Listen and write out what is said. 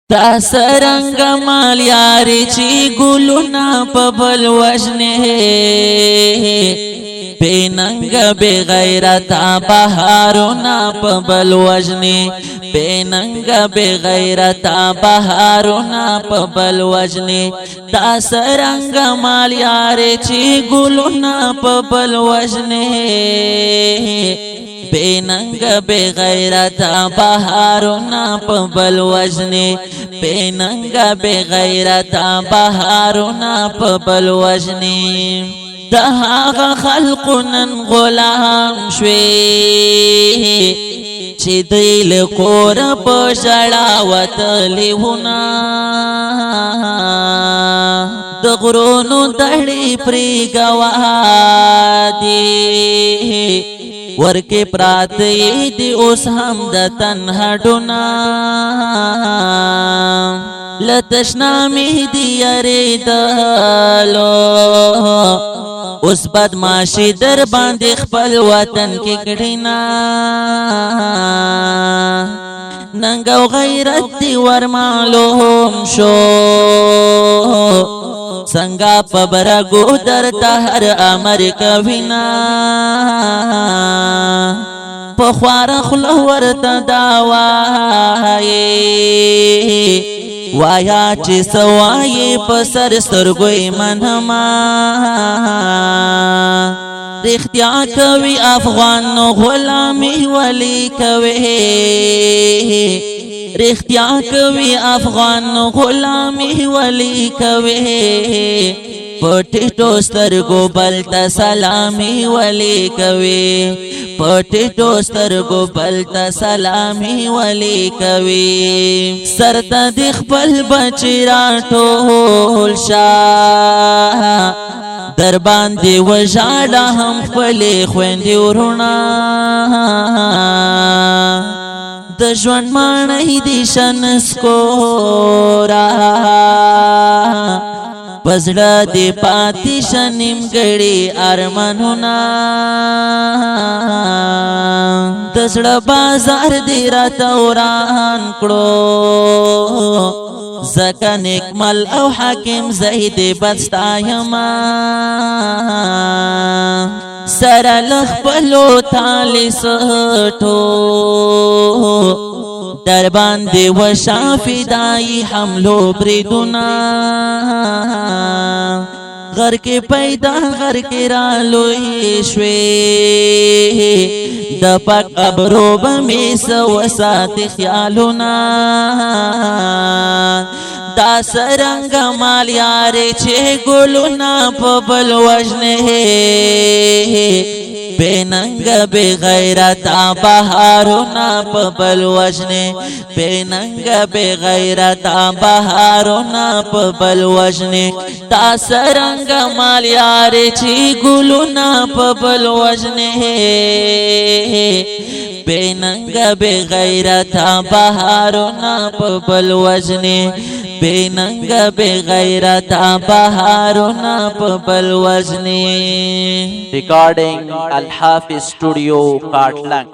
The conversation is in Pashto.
تا سرنگ مال یاری چی گلونا پا بل وجنه بے ننگ بے غیرتا بہارونا پا بل وجنه بے ننگ بے غیرتا بہارونا پا بل وجنه تا سرنگ مال یاری چی گلونا پا بل وجنه بے ننگ بے غیرتا بہارونا پا بل وجنه بے ننگ بے غیرتا بہارونا پا بل وجنه دہاغ خلقنن غلام شوی چی دیل کور پا شڑاوت لیونا دغرونو دہڑی پری گوادی ورکی پراتی دی اس ہم دا تنہڈونا لتشنامی دی اریدالو اس بدماشی در باندې خپل وطن کی کڑینا ننگو غیرت دی ورمالوم شو سنگا پبرگو در تہر امر کوینا پخوار خلور تداوائی وایا چی سوائی پسر سرگوی منما رختیا کوي افغان غلامی ولی کوي رختیا کوي افغان غلامی ولی کوي پټیټو سترګو بلتا سلامي ولی کوي پټیټو سترګو بلتا سلامي ولی کوي سرته د خپل بچی راټول شاه در باندې وژاړه هم خپلې خویندې وروڼه د ژوند ماڼۍ دې شنسکوره پزړه دې پاتې شه نیمګړي ارمانونه د زړه بازار دې راته وران کړو زکا نکمل او حاکم زید بدستایما سر لخبلو تالی سٹو در باندې و شافی دائی حملو بریدونا غر کے پیدا غر کے رالوی شوی د پاک ابرو بمیس وسات خیالونا دا سرنگ مال یاری چه گلونا پا بل وجنه بے ننگ بے غیرتا بہارونا پا بل وجنه بے ننگ بے غیرتا بہارونا پا بل وجنه تا سرنگ مال یاری چی گلونا پا بل وجنه بے ننگ بے غیرتا بہارونا پا بل وجنه بے ننگ بے غیرتا بہارونا پا بل وجنه Recording Al Hafiz Studio, Katlang.